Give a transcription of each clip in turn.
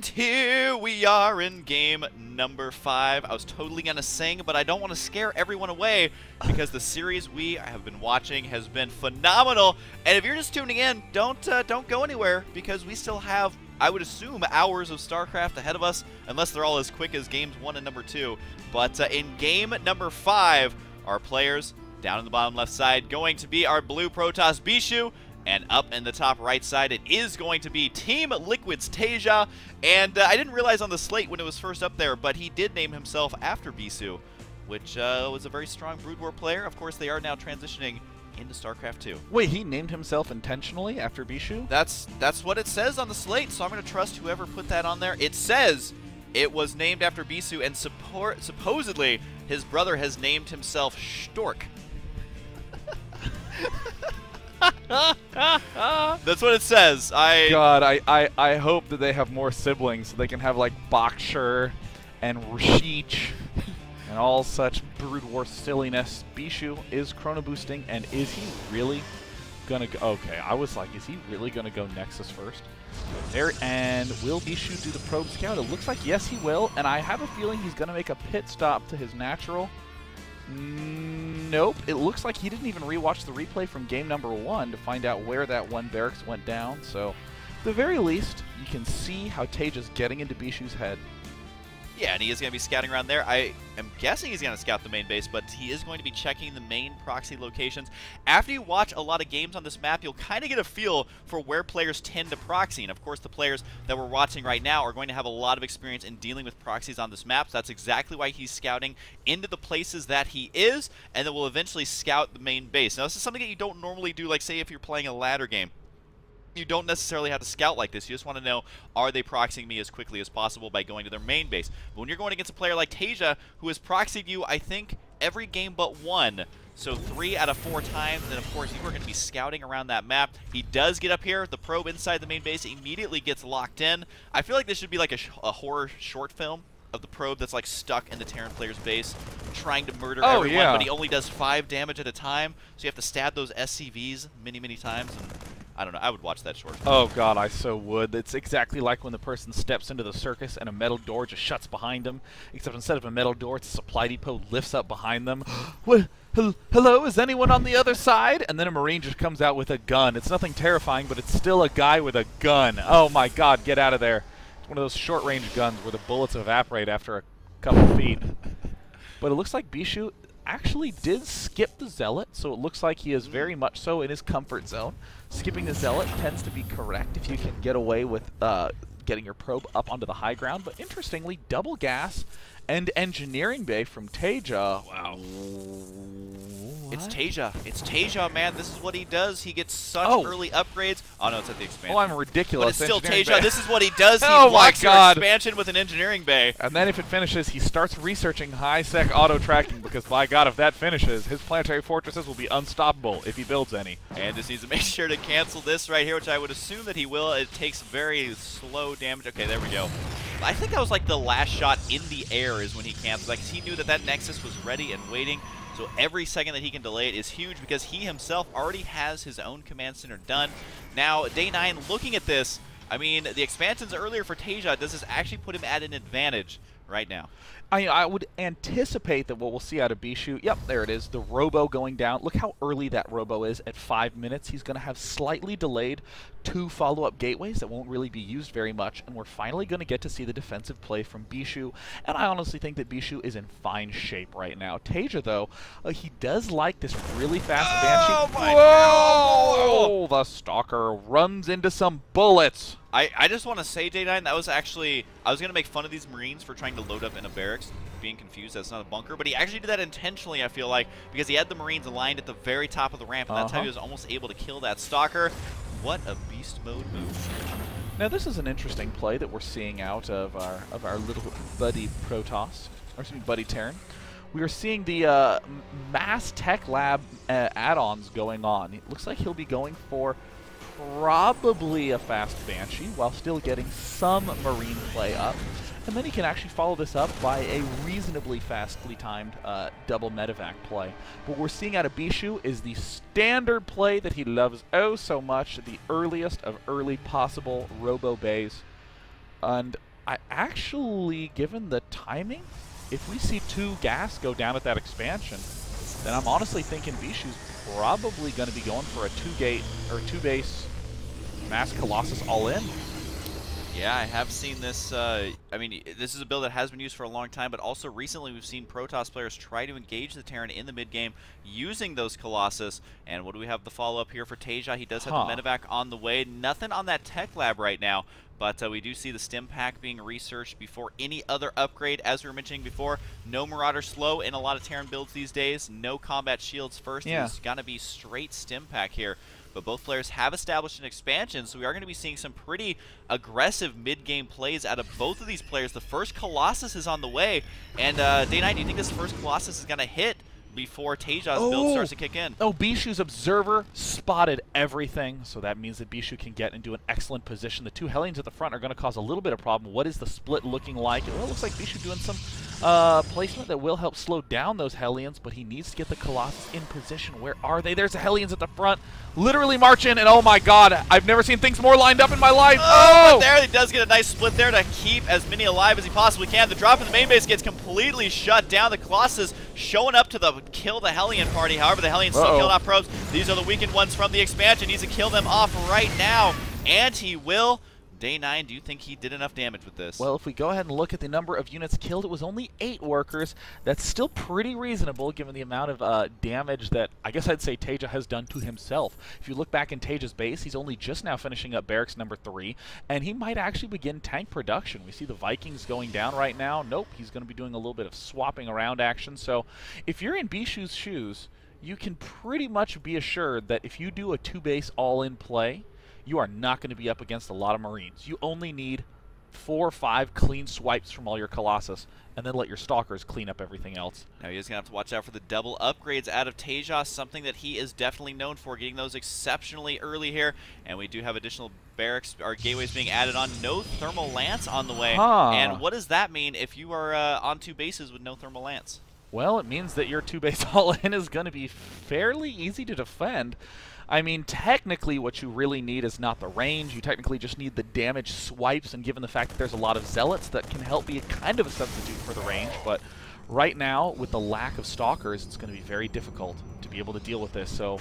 here we are in game number 5. I was totally going to sing, but I don't want to scare everyone away because the series we have been watching has been phenomenal. And if you're just tuning in, don't go anywhere because we still have, I would assume, hours of StarCraft ahead of us, unless they're all as quick as games 1 and number 2. But in game number 5, our players down in the bottom left side going to be our blue Dignitas.Bischu. And up in the top right side, it is going to be TeamLiquid's TaeJa. And I didn't realize on the slate when it was first up there, but he did name himself after Bischu, which was a very strong Brood War player. Of course, they are now transitioning into StarCraft 2. Wait, he named himself intentionally after Bischu? That's what it says on the slate, so I'm going to trust whoever put that on there. It says it was named after Bischu, and supposedly his brother has named himself Stork. That's what it says. God, I hope that they have more siblings so they can have like Boxer and Rashich and all such Brood War silliness. Bischu is chrono boosting, and is he really gonna go? Okay, I was like, is he really gonna go Nexus first? There, and will Bischu do the probe scout? It looks like yes, he will, and I have a feeling he's gonna make a pit stop to his natural. Nope. It looks like he didn't even rewatch the replay from game number 1 to find out where that one barracks went down. So, at the very least, you can see how TaeJa's getting into Bischu's head. Yeah, and he is going to be scouting around there. I am guessing he's going to scout the main base, but he is going to be checking the main proxy locations. After you watch a lot of games on this map, you'll kind of get a feel for where players tend to proxy. And of course, the players that we're watching right now are going to have a lot of experience in dealing with proxies on this map. So that's exactly why he's scouting into the places that he is, and then we'll eventually scout the main base. Now, this is something that you don't normally do, like say if you're playing a ladder game. You don't necessarily have to scout like this. You just want to know, are they proxying me as quickly as possible by going to their main base. But when you're going against a player like TaeJa, who has proxied you, I think, every game but 1, so 3 out of 4 times, then of course you are going to be scouting around that map. He does get up here. The probe inside the main base immediately gets locked in. I feel like this should be like a horror short film of the probe that's like stuck in the Terran player's base trying to murder everyone, but he only does 5 damage at a time, so you have to stab those SCVs many, many times. And I don't know. I would watch that short film. Oh, God, I so would. It's exactly like when the person steps into the circus and a metal door just shuts behind them, except instead of a metal door, it's a supply depot lifts up behind them. What? Hello? Is anyone on the other side? And then a Marine just comes out with a gun. It's nothing terrifying, but it's still a guy with a gun. Oh, my God, get out of there. It's one of those short-range guns where the bullets evaporate after a couple feet. But it looks like Bischu actually did skip the Zealot, so it looks like he is very much so in his comfort zone. Skipping the Zealot tends to be correct if you can get away with getting your probe up onto the high ground, but interestingly, double gas and engineering bay from TaeJa. Wow. It's TaeJa. It's TaeJa, man. This is what he does. He gets such early upgrades. Oh, no, it's at the expansion. Oh, I'm ridiculous. But it's still TaeJa. This is what he does. He oh, my blocks God. your expansion with an engineering bay. And then if it finishes, he starts researching high-sec auto-tracking because, by God, if that finishes, his planetary fortresses will be unstoppable if he builds any. And just needs to make sure to cancel this right here, which I would assume that he will. It takes very slow damage. Okay, there we go. I think that was like the last shot in the air is when he canceled. Like, he knew that that Nexus was ready and waiting. So every second that he can delay it is huge because he himself already has his own command center done. Now, Day 9, looking at this, I mean, the expansions earlier for TaeJa, does this actually put him at an advantage right now? I would anticipate that what we'll see out of Bischu, yep, there it is, the Robo going down. Look how early that Robo is at 5 minutes. He's going to have slightly delayed 2 follow-up gateways that won't really be used very much, and we're finally going to get to see the defensive play from Bischu, and I honestly think that Bischu is in fine shape right now. TaeJa, though, he does like this really fast Banshee. My Whoa! The Stalker runs into some bullets. I just want to say, Day9, that was actually, I was going to make fun of these Marines for trying to load up in a barracks, being confused that's not a bunker, but he actually did that intentionally, I feel like, because he had the Marines aligned at the very top of the ramp, and that's how he was almost able to kill that Stalker. What a beast mode move. Now this is an interesting play that we're seeing out of our little buddy Protoss, or excuse me, buddy Terran. We are seeing the Mass Tech Lab add-ons going on. It looks like he'll be going for probably a fast Banshee while still getting some Marine play up. And then he can actually follow this up by a reasonably fastly timed double medevac play. What we're seeing out of Bischu is the standard play that he loves oh so much, the earliest of early possible robo bays. And I actually, given the timing, if we see 2 gas go down at that expansion, then I'm honestly thinking Bischu's probably going to be going for a 2-gate or 2-base Mass Colossus all in. Yeah, I have seen this. I mean, this is a build that has been used for a long time, but also recently we've seen Protoss players try to engage the Terran in the mid-game using those Colossus. And what do we have the follow-up here for TaeJa? He does have the medevac on the way. Nothing on that tech lab right now, but we do see the stim pack being researched before any other upgrade. As we were mentioning before, no Marauder slow in a lot of Terran builds these days. No combat shields first. Yeah. It's going to be straight stim pack here. But both players have established an expansion, so we are going to be seeing some pretty aggressive mid-game plays out of both of these players. The first Colossus is on the way, and Day9, do you think this first Colossus is going to hit before TaeJa's build starts to kick in? Oh, Bischu's Observer spotted everything, so that means that Bischu can get into an excellent position. The 2 Hellions at the front are going to cause a little bit of problem. What is the split looking like? Well, it looks like Bischu doing some placement that will help slow down those Hellions, but he needs to get the Colossus in position. Where are they? There's the Hellions at the front, literally marching, and oh my god, I've never seen things more lined up in my life. But there he does get a nice split there to keep as many alive as he possibly can. The drop in the main base gets completely shut down. The Colossus showing up to the kill the Hellion party. However, the Hellions still killed off probes. These are the weakened ones from the expansion. Needs to kill them off right now, and he will. Day9, do you think he did enough damage with this? Well, if we go ahead and look at the number of units killed, it was only 8 workers. That's still pretty reasonable given the amount of damage that I guess I'd say TaeJa has done to himself. If you look back in TaeJa's base, he's only just now finishing up barracks number 3, and he might actually begin tank production. We see the Vikings going down right now. Nope, he's going to be doing a little bit of swapping around action. So if you're in Bischu's shoes, you can pretty much be assured that if you do a 2-base all-in play, you are not going to be up against a lot of Marines. You only need 4 or 5 clean swipes from all your Colossus, and then let your Stalkers clean up everything else. Now he's going to have to watch out for the double upgrades out of TaeJa, something that he is definitely known for, getting those exceptionally early here. And we do have additional barracks or gateways being added on. No thermal lance on the way. And what does that mean if you are on 2 bases with no thermal lance? Well, it means that your 2-base all-in is going to be fairly easy to defend. I mean, technically what you really need is not the range. You technically just need the damage swipes, and given the fact that there's a lot of Zealots, that can help be a kind of a substitute for the range. But right now, with the lack of Stalkers, it's going to be very difficult to be able to deal with this. So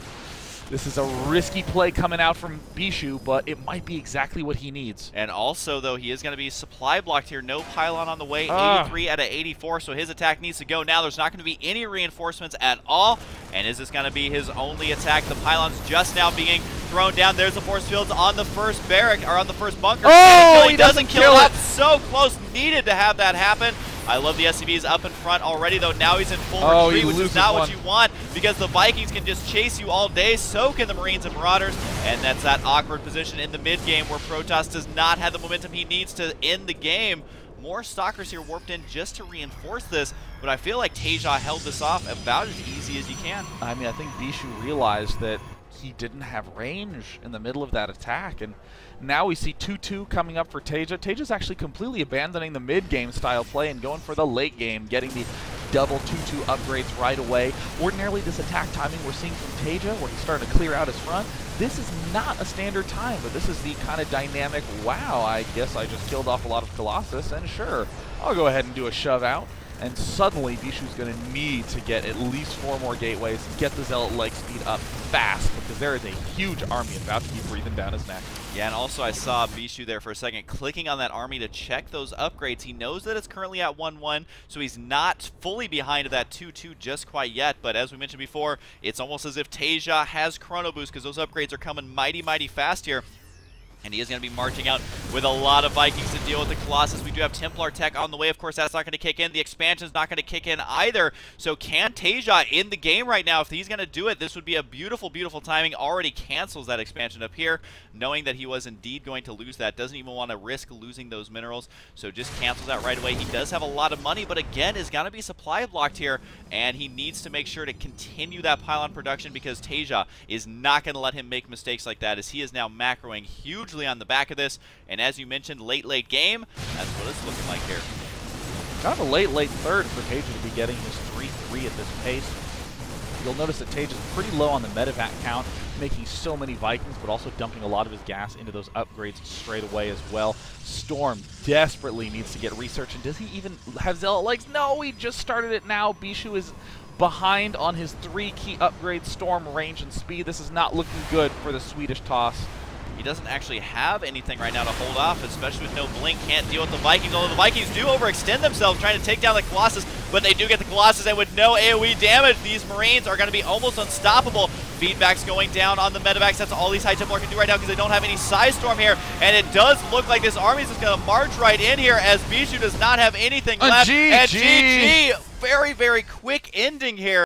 this is a risky play coming out from Bischu, but it might be exactly what he needs. And also, though, he is going to be supply blocked here. No pylon on the way, 83 out of 84, so his attack needs to go now. There's not going to be any reinforcements at all. And is this going to be his only attack? The pylon's just now being thrown down. There's the force fields on the first barrack, or on the first bunker. Oh, he doesn't kill it. So close, needed to have that happen. I love the SCVs up in front already, though. Now he's in full retreat, which is not what you want, because the Vikings can just chase you all day, soak in the Marines and Marauders, and that's that awkward position in the mid-game where Protoss does not have the momentum he needs to end the game. More Stalkers here warped in just to reinforce this, but I feel like TaeJa held this off about as easy as you can. I mean, I think Bischu realized that he didn't have range in the middle of that attack, and now we see 2-2 coming up for TaeJa. TaeJa's actually completely abandoning the mid-game style play and going for the late game, getting the double 2-2 upgrades right away. Ordinarily, this attack timing we're seeing from TaeJa, where he's starting to clear out his front, this is not a standard time, but this is the kind of dynamic, wow, I guess I just killed off a lot of Colossus, and sure, I'll go ahead and do a shove out. And suddenly, Bischu's going to need to get at least 4 more gateways, get the Zealot leg speed up fast, because there is a huge army about to be breathing down his neck. Yeah, and also I saw Bischu there for a second clicking on that army to check those upgrades. He knows that it's currently at 1-1, so he's not fully behind that 2-2 just quite yet. But as we mentioned before, it's almost as if TaeJa has Chrono Boost, because those upgrades are coming mighty, mighty fast here. And he is going to be marching out with a lot of Vikings to deal with the Colossus. We do have Templar tech on the way. Of course, that's not going to kick in. The expansion's not going to kick in either. So can TaeJa in the game right now? If he's going to do it, this would be a beautiful, beautiful timing. Already cancels that expansion up here, knowing that he was indeed going to lose that. Doesn't even want to risk losing those minerals. So just cancels that right away. He does have a lot of money, but again, is going to be supply blocked here. And he needs to make sure to continue that pylon production, because TaeJa is not going to let him make mistakes like that, as he is now macroing hugely on the back of this. And as you mentioned, late game, that's what it's looking like here. Kind of a late third for TaeJa to be getting his 3-3 at this pace. You'll notice that TaeJa's pretty low on the medevac count, making so many Vikings, but also dumping a lot of his gas into those upgrades straight away as well. Storm desperately needs to get research, and does he even have Zealot legs? No, he just started it now. Bischu is behind on his 3 key upgrades, Storm, range, and speed. This is not looking good for the Swedish toss. He doesn't actually have anything right now to hold off, especially with no blink. Can't deal with the Vikings, although the Vikings do overextend themselves trying to take down the Colossus, but they do get the Colossus, and with no AoE damage, these Marines are going to be almost unstoppable. Feedback's going down on the medevacs. That's all these High Templar can do right now because they don't have any Psy Storm here, and it does look like this army is just going to march right in here as Bischu does not have anything left. GG. And GG! Very, very quick ending here.